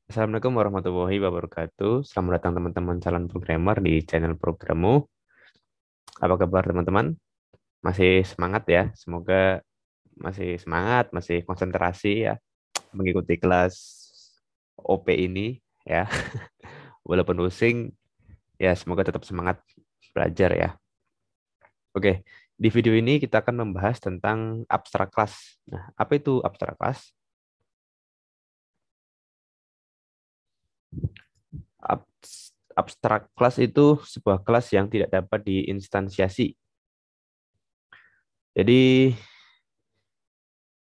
Assalamualaikum warahmatullahi wabarakatuh. Selamat datang teman-teman calon programmer di channel programmu. Apa kabar teman-teman? Masih semangat ya? Semoga masih semangat, masih konsentrasi ya mengikuti kelas OP ini ya. Walaupun pusing, ya semoga tetap semangat belajar ya. Oke, di video ini kita akan membahas tentang abstrak kelas. Nah, apa itu abstrak kelas? Abstrak kelas itu sebuah kelas yang tidak dapat diinstansiasi. Jadi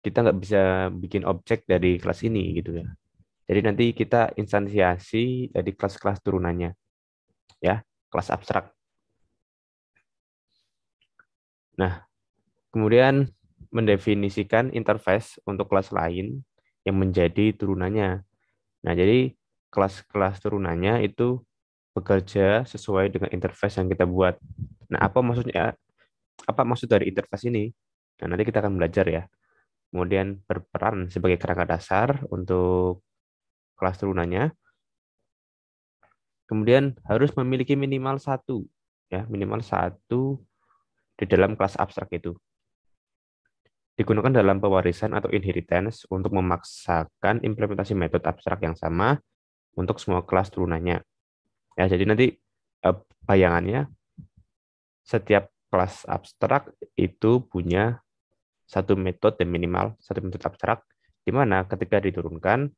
kita nggak bisa bikin objek dari kelas ini gitu ya. Jadi nanti kita instansiasi dari kelas-kelas turunannya ya, kelas abstrak. Nah, kemudian mendefinisikan interface untuk kelas lain yang menjadi turunannya. Nah, jadi kelas-kelas turunannya itu bekerja sesuai dengan interface yang kita buat. Nah, apa maksudnya? Apa maksud dari interface ini? Nah, nanti kita akan belajar ya. Kemudian berperan sebagai kerangka dasar untuk kelas turunannya. Kemudian harus memiliki minimal satu, ya minimal satu di dalam kelas abstrak itu. Digunakan dalam pewarisan atau inheritance untuk memaksakan implementasi metode abstrak yang sama untuk semua kelas turunannya. Ya, jadi nanti bayangannya setiap kelas abstrak itu punya satu metode dan minimal satu metode abstrak, di mana ketika diturunkan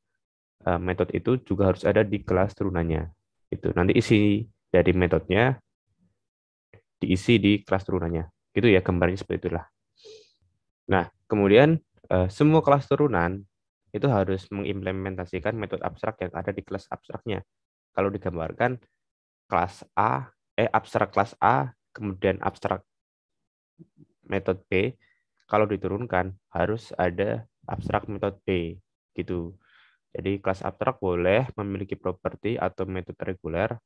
metode itu juga harus ada di kelas turunannya. Itu nanti isi dari metodenya diisi di kelas turunannya. Gitu ya, gambarnya seperti itulah. Nah, kemudian semua kelas turunan itu harus mengimplementasikan metode abstrak yang ada di kelas abstraknya. Kalau digambarkan kelas A, abstrak kelas A, kemudian abstrak metode B, kalau diturunkan harus ada abstrak metode B, gitu. Jadi kelas abstrak boleh memiliki properti atau metode reguler,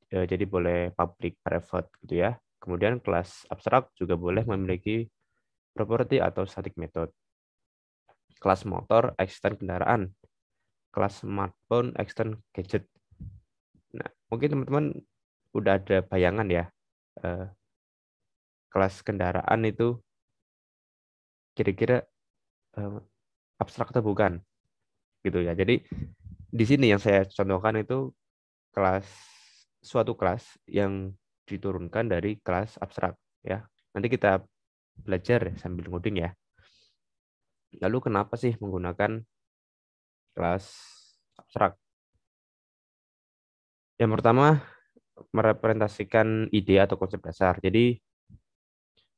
jadi boleh public, private gitu ya. Kemudian kelas abstrak juga boleh memiliki properti atau static method. Kelas motor, extend kendaraan. Kelas smartphone, extend gadget. Nah, mungkin teman-teman udah ada bayangan ya, eh, kelas kendaraan itu kira-kira eh, abstrak atau bukan, gitu ya. Jadi di sini yang saya contohkan itu kelas suatu kelas yang diturunkan dari kelas abstrak ya. Nanti kita belajar sambil ngoding ya. Lalu kenapa sih menggunakan kelas abstrak? Yang pertama, merepresentasikan ide atau konsep dasar. Jadi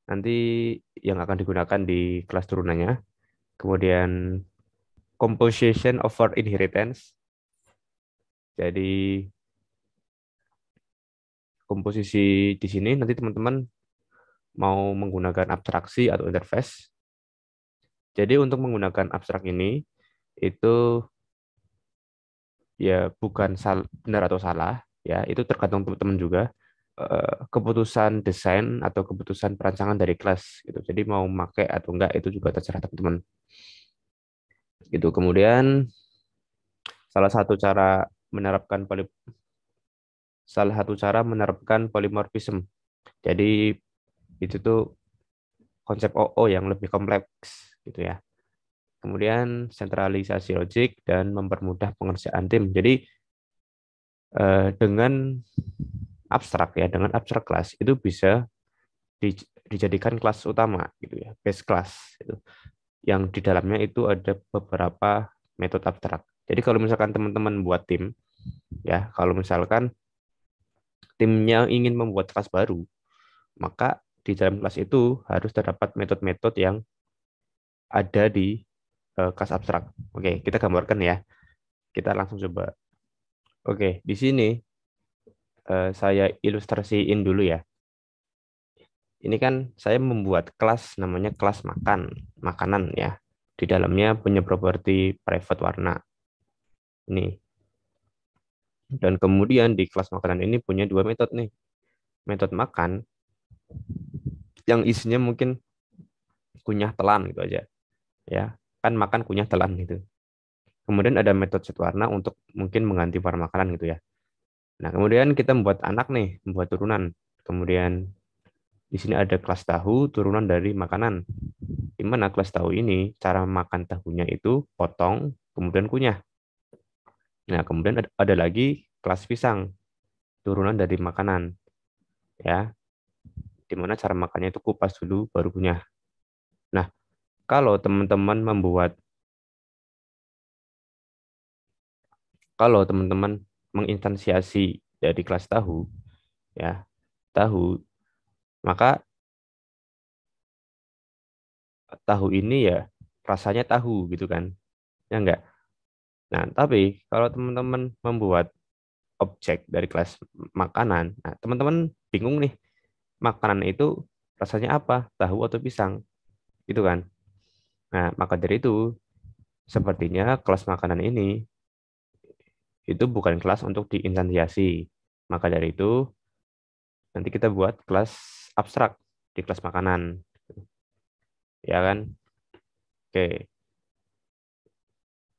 nanti yang akan digunakan di kelas turunannya. Kemudian composition over inheritance. Jadi komposisi di sini nanti teman-teman mau menggunakan abstraksi atau interface. Jadi untuk menggunakan abstrak ini itu ya bukan benar atau salah ya, itu tergantung teman-teman juga. Keputusan desain atau keputusan perancangan dari kelas gitu. Jadi mau pakai atau enggak itu juga terserah teman-teman. Gitu. Kemudian salah satu cara menerapkan polymorphism. Jadi itu tuh konsep OO yang lebih kompleks gitu ya. Kemudian sentralisasi logik dan mempermudah pengerjaan tim. Jadi dengan abstrak ya, dengan abstrak kelas itu bisa dijadikan kelas utama gitu ya, base class itu. Yang di dalamnya itu ada beberapa metode abstrak. Jadi kalau misalkan teman-teman buat tim ya, kalau misalkan timnya ingin membuat kelas baru, maka di dalam kelas itu harus terdapat metode-metode yang ada di kelas abstrak. Oke, kita gambarkan ya. Kita langsung coba. Oke, di sini saya ilustrasiin dulu ya. Ini kan saya membuat kelas namanya kelas makanan ya. Di dalamnya punya properti private warna. Ini. Dan kemudian di kelas makanan ini punya dua metode nih. Metode makan yang isinya mungkin kunyah telan gitu aja. Ya, kan makan kunyah telan gitu. Kemudian ada metode set warna untuk mungkin mengganti warna makanan gitu ya. Nah, kemudian kita membuat anak nih, membuat turunan. Kemudian di sini ada kelas tahu turunan dari makanan. Di mana kelas tahu ini cara makan tahunya itu potong, kemudian kunyah. Nah, kemudian ada lagi kelas pisang turunan dari makanan ya. Di mana cara makannya itu kupas dulu baru kunyah. Nah, kalau teman-teman menginstansiasi dari kelas tahu ya, tahu, maka tahu ini ya rasanya tahu gitu kan. Ya enggak. Nah, tapi kalau teman-teman membuat objek dari kelas makanan, nah teman-teman bingung nih, makanan itu rasanya apa? Tahu atau pisang? Gitu kan. Nah, maka dari itu sepertinya kelas makanan ini itu bukan kelas untuk diinstansiasi. Maka dari itu nanti kita buat kelas abstrak di kelas makanan. Ya kan? Oke,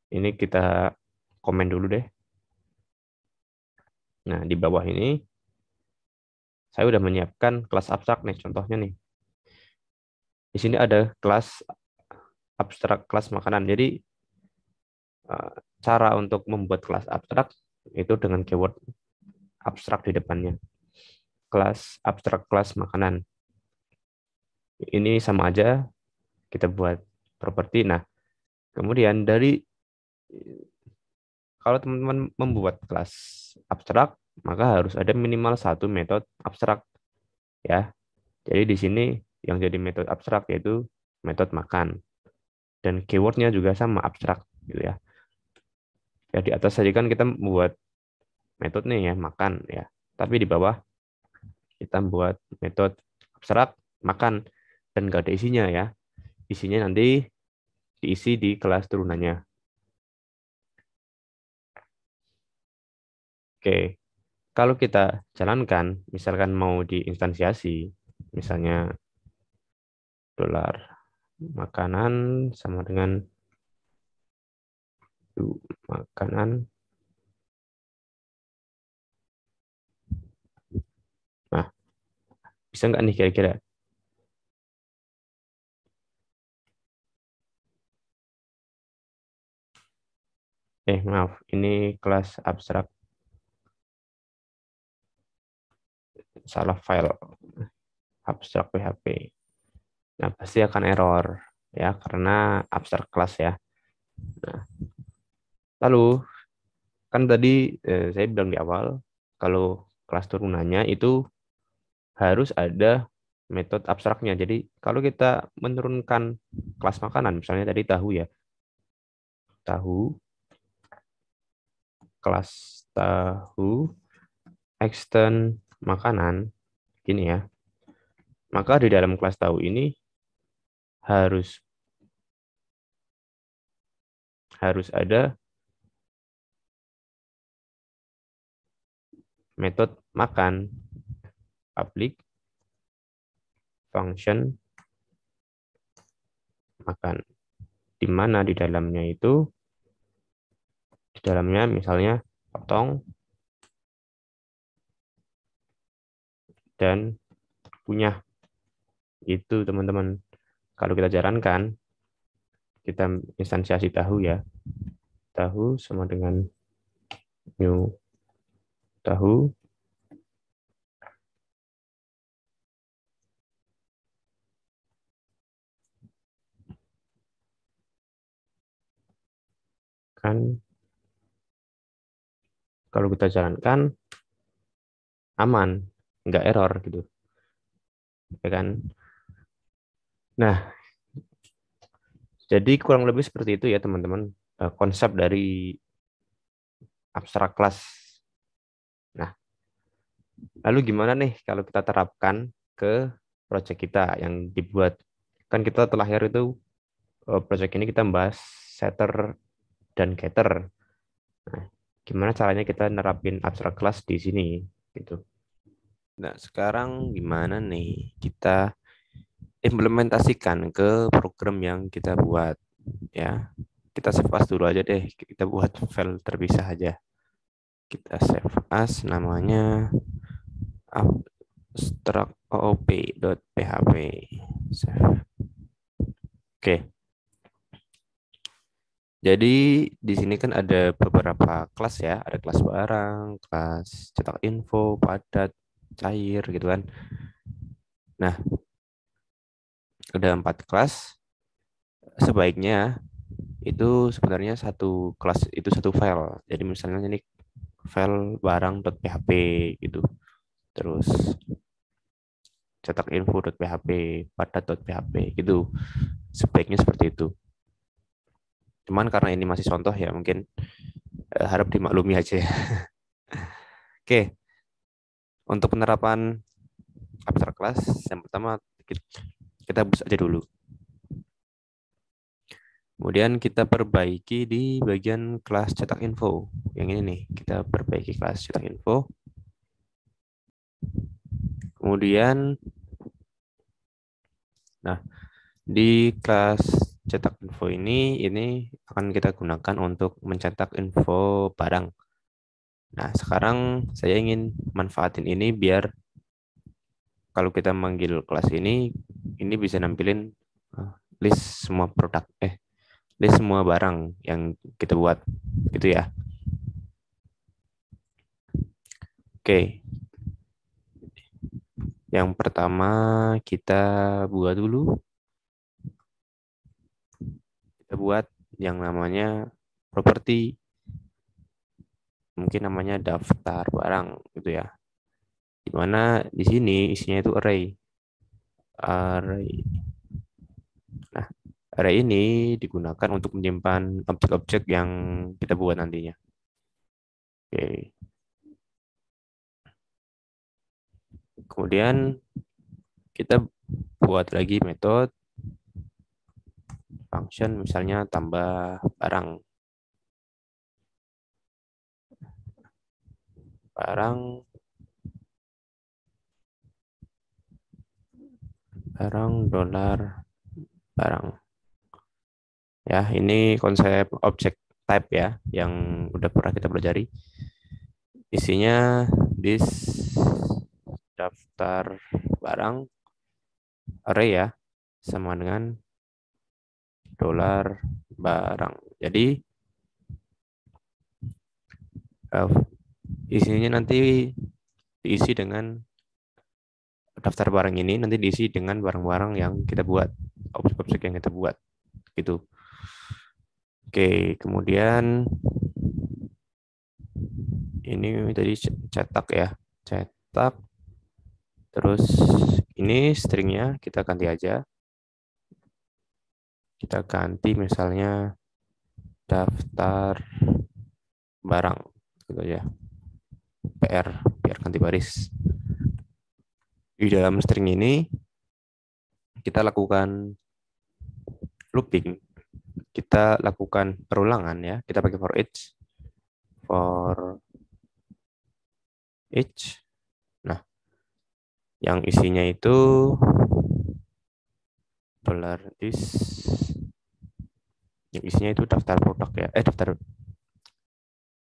ini kita komen dulu deh. Nah, di bawah ini saya udah menyiapkan kelas abstrak nih, contohnya nih. Di sini ada kelas abstrak kelas makanan. Jadi eh, cara untuk membuat kelas abstrak itu dengan keyword abstrak di depannya. Kelas abstrak kelas makanan. Ini sama aja kita buat properti. Nah, kemudian kalau teman-teman membuat kelas abstrak, maka harus ada minimal satu metode abstrak ya. Jadi di sini yang jadi metode abstrak yaitu metode makan dan keywordnya juga sama abstrak gitu ya. Ya di atas tadi kan kita membuat metode nih ya makan ya. Tapi di bawah kita buat metode abstrak makan dan nggak ada isinya ya. Isinya nanti diisi di kelas turunannya. Oke, kalau kita jalankan, misalkan mau diinstansiasi, misalnya dolar makanan sama dengan makanan. Nah, bisa nggak nih kira-kira? Maaf, ini kelas abstrak, salah file, abstrak PHP. Nah, pasti akan error ya karena abstrak kelas ya. Nah, lalu kan tadi saya bilang di awal kalau kelas turunannya itu harus ada metode abstraknya. Jadi kalau kita menurunkan kelas makanan, misalnya tadi tahu ya, tahu, kelas tahu, extend makanan, gini ya. Maka di dalam kelas tahu ini harus harus ada metode makan public function makan, di mana di dalamnya misalnya potong dan kunyah. Itu teman-teman. Kalau kita jalankan, kita instansiasi tahu ya. Tahu sama dengan new tahu kan, kalau kita jalankan aman, nggak error gitu, ya kan? Nah, jadi kurang lebih seperti itu ya teman-teman konsep dari abstrak kelas. Nah, lalu gimana nih kalau kita terapkan ke project kita yang dibuat? Kan kita terakhir itu project ini kita membahas setter dan getter. Nah, gimana caranya kita nerapin abstrak kelas di sini gitu. Nah, sekarang gimana nih kita implementasikan ke program yang kita buat ya. kita save as dulu aja deh. Kita buat file terpisah aja. Kita save as namanya abstract.oop.php. Save. Oke. Jadi di sini kan ada beberapa kelas ya, ada kelas barang, kelas cetak info, padat, cair gitu kan. Nah, ada 4 kelas. Sebaiknya itu sebenarnya satu kelas itu satu file. Jadi misalnya ini file barang.php gitu. Terus cetak info.php, padat.php gitu. Sebaiknya seperti itu. Cuman karena ini masih contoh ya, mungkin harap dimaklumi aja ya. Oke, untuk penerapan abstrak kelas, yang pertama kita hapus aja dulu. Kemudian kita perbaiki di bagian kelas cetak info. Yang ini nih, kita perbaiki kelas cetak info. Kemudian, nah, di kelas cetak info ini akan kita gunakan untuk mencetak info barang. Nah, sekarang saya ingin manfaatin ini biar kalau kita manggil kelas ini bisa nampilin list semua produk, list semua barang yang kita buat, gitu ya. Oke. Yang pertama kita buat dulu. Kita buat yang namanya properti. Mungkin namanya daftar barang gitu ya. Dimana di sini isinya itu array. Nah, array ini digunakan untuk menyimpan objek-objek yang kita buat nantinya. Oke. Kemudian kita buat lagi metode function, misalnya tambah barang. Barang dolar barang. Ya, ini konsep object type ya, yang udah pernah kita pelajari. Isinya this daftar barang array ya, sama dengan dolar barang. Jadi isinya nanti diisi dengan daftar barang ini, nanti diisi dengan barang-barang yang kita buat, objek-objek yang kita buat gitu. Oke, kemudian ini tadi cetak ya, cetak. Terus ini stringnya kita ganti aja. Kita ganti misalnya daftar barang gitu ya. biar ganti baris. Di dalam string ini kita lakukan looping. Kita lakukan perulangan ya. Kita pakai for each. Nah, yang isinya itu $this, yang isinya itu daftar produk ya,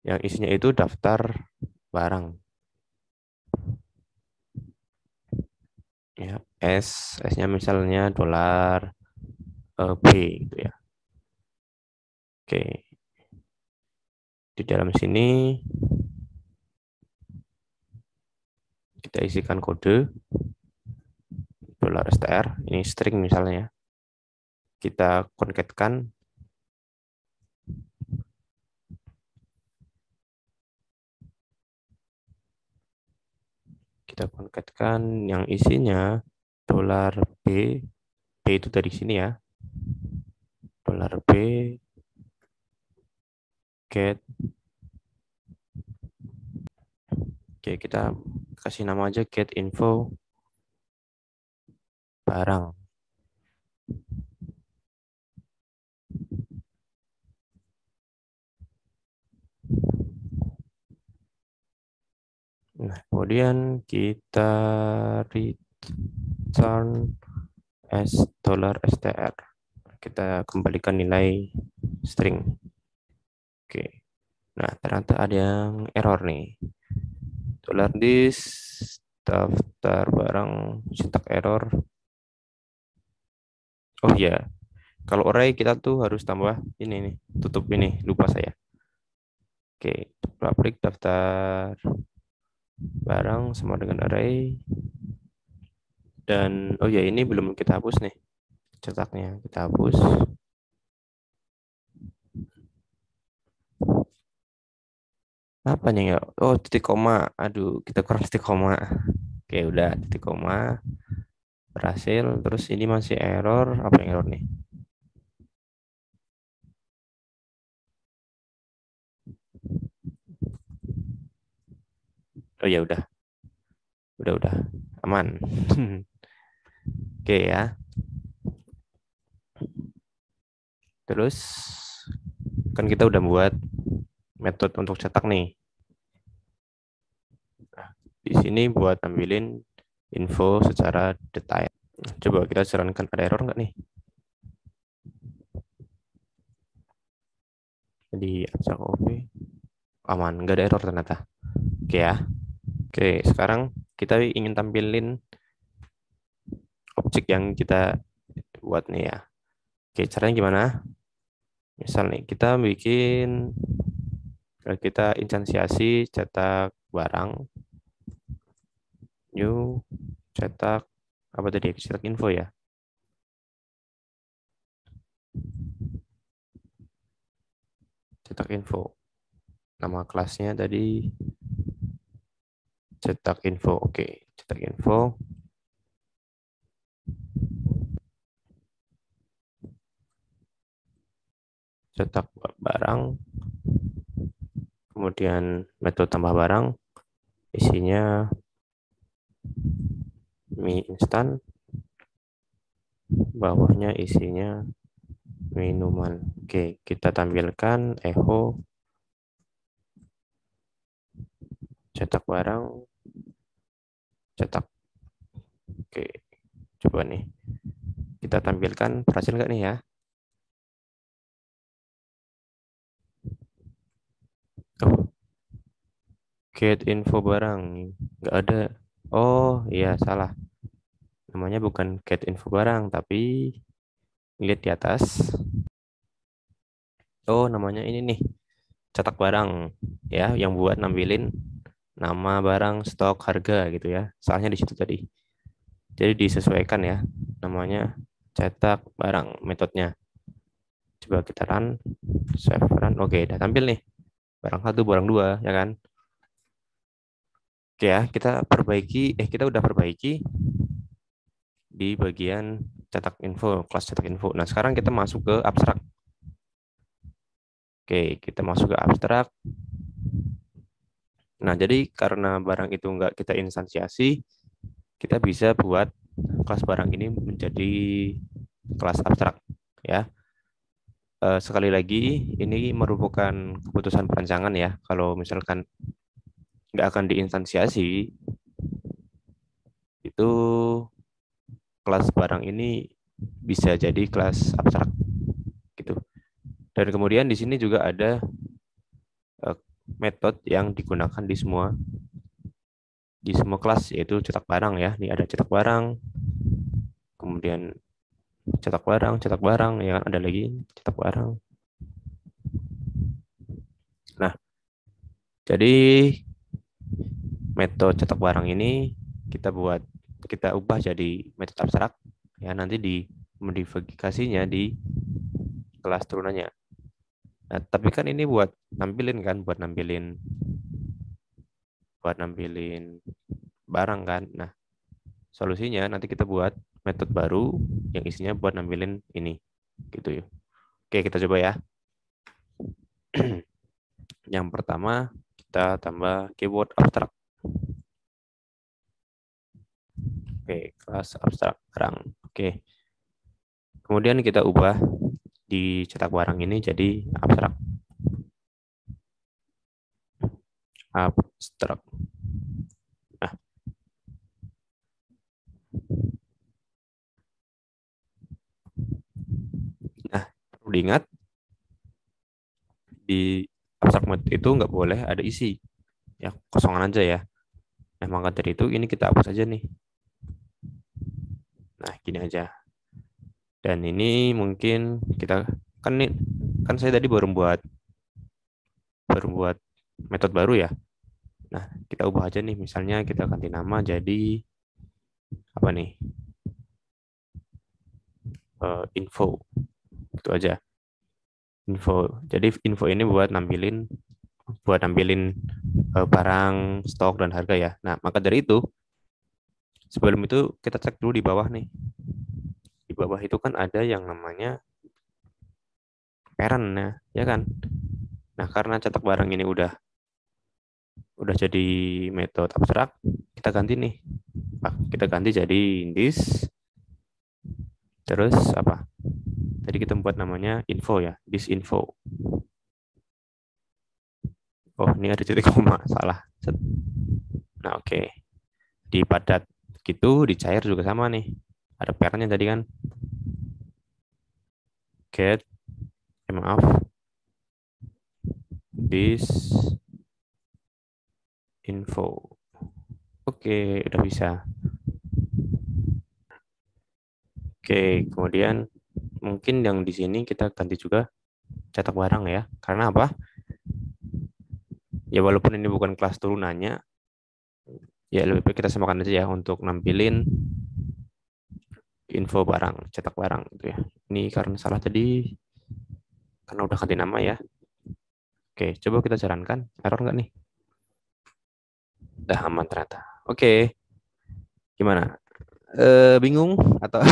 yang isinya itu daftar barang ya, S-nya misalnya dolar B gitu ya. Oke, di dalam sini kita isikan kode $str, ini string misalnya. Kita concatekan yang isinya $B, B itu dari sini ya, $B get. Oke, kita kasih nama aja get info barang. Nah, kemudian kita return $str. Kita kembalikan nilai string. Oke. Nah, ternyata ada yang error nih. $this daftar barang cetak error. Oh ya, kalau array kita tuh harus tambah ini nih, tutup ini, lupa saya. Oke, public daftar barang sama dengan array. Dan oh ya, ini belum kita hapus nih. Cetaknya kita hapus. Apa nih ya? Oh, titik koma. Aduh, kita kurang titik koma. Oke, udah titik koma. Berhasil. Terus ini masih error. Apa yang error nih? Oh ya udah. Udah. Aman. Oke ya. Terus kan kita udah buat metode untuk cetak nih. Nah, di sini buat ambilin info secara detail. Coba kita jalankan, ada error nggak nih? Jadi abstrak OP aman, nggak ada error ternyata. Oke ya. Oke, sekarang kita ingin tampilin objek yang kita buat nih ya. Oke, caranya gimana? Misal nih, kita instansiasi cetak barang, new cetak apa tadi? Cetak info ya. Cetak info. Nama kelasnya tadi cetak info. Oke, cetak info. Cetak barang. Kemudian metode tambah barang. Isinya mie instan. Bawahnya isinya minuman. Oke, kita tampilkan echo cetak barang, cetak. Oke, coba nih. Kita tampilkan, berhasil nggak nih ya? Oh, get info barang. Nggak ada. Oh, iya, salah. Namanya bukan get info barang, tapi lihat di atas. Oh, namanya ini nih, cetak barang. Ya, yang buat nampilin nama barang, stok, harga gitu ya. Soalnya di situ tadi. Jadi disesuaikan ya. Namanya cetak barang metodenya. Coba kita run, save run. Oke, udah tampil nih. Barang satu, barang dua, ya kan? Oke ya, kita udah perbaiki di bagian cetak info, kelas cetak info. Nah, sekarang kita masuk ke abstrak. Oke, kita masuk ke abstrak. Nah, jadi karena barang itu nggak kita instansiasi, kita bisa buat kelas barang ini menjadi kelas abstrak. Ya, sekali lagi, ini merupakan keputusan perancangan ya. Kalau misalkan nggak akan diinstansiasi, itu kelas barang ini bisa jadi kelas abstrak gitu. Dan kemudian di sini juga ada metode yang digunakan di semua kelas, yaitu cetak barang ya. Ini ada cetak barang, kemudian cetak barang, ya kan, ada lagi cetak barang. Nah, jadi metode cetak barang ini kita ubah jadi metode abstrak ya, nanti di modifikasinya di kelas turunannya. Nah, tapi kan ini buat nampilin barang kan. Nah, solusinya nanti kita buat metode baru yang isinya buat nampilin ini gitu ya. Oke, kita coba ya. Yang pertama kita tambah keyword abstrak. Oke, kelas abstrak barang. Oke. Kemudian kita ubah di cetak barang ini jadi abstrak. Abstrak. Nah, perlu diingat di abstrak mode itu nggak boleh ada isi, ya kosongan aja ya. Nah, maka dari itu ini kita hapus aja nih. Nah, gini aja. Dan ini mungkin kita kan saya tadi baru buat metode baru ya. Nah, kita ubah aja nih. Misalnya kita ganti nama jadi apa nih? Info. Itu aja. Info. Jadi info ini buat nampilin barang, stok dan harga ya. Nah, maka dari itu sebelum itu kita cek dulu di bawah nih. Di bawah itu kan ada yang namanya parent ya kan. Nah, karena cetak barang ini udah jadi metode abstrak, kita ganti nih. Kita ganti jadi this. Terus apa? Tadi kita buat namanya info ya, this info. Oh, ini ada titik koma, salah. Nah, oke. Di padat gitu, di cair juga sama nih. Ada parentnya tadi kan. Get, maaf. This info. Oke, udah bisa. Oke, kemudian mungkin yang di sini kita ganti juga cetak barang ya. Karena apa? Ya walaupun ini bukan kelas turunannya, ya lebih baik kita samakan aja ya untuk nampilin info barang, cetak barang gitu ya. Ini karena salah tadi, karena udah ganti nama ya. Oke, coba kita jalankan. Error nggak nih? Udah aman ternyata. Oke, gimana? Bingung atau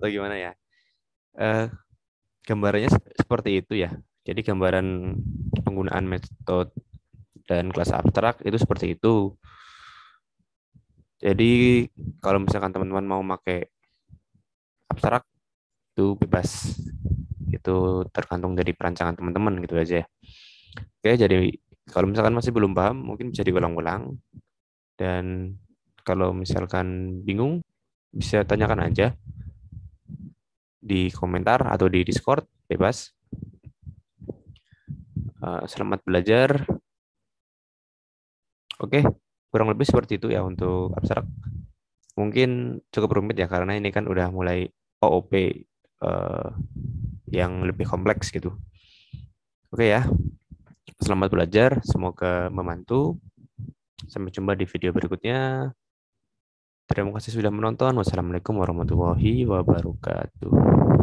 atau gimana ya? Gambarannya seperti itu ya. Jadi gambaran penggunaan metode dan kelas abstrak itu seperti itu. Jadi kalau misalkan teman-teman mau pakai abstrak itu bebas. Itu tergantung dari perancangan teman-teman gitu aja. Oke, jadi kalau misalkan masih belum paham mungkin bisa diulang-ulang, dan kalau misalkan bingung bisa tanyakan aja di komentar atau di Discord, bebas. Selamat belajar. Oke, kurang lebih seperti itu ya untuk abstrak. Mungkin cukup rumit ya karena ini kan udah mulai OOP yang lebih kompleks gitu. Oke ya, selamat belajar, semoga membantu. Sampai jumpa di video berikutnya. Terima kasih sudah menonton. Wassalamualaikum warahmatullahi wabarakatuh.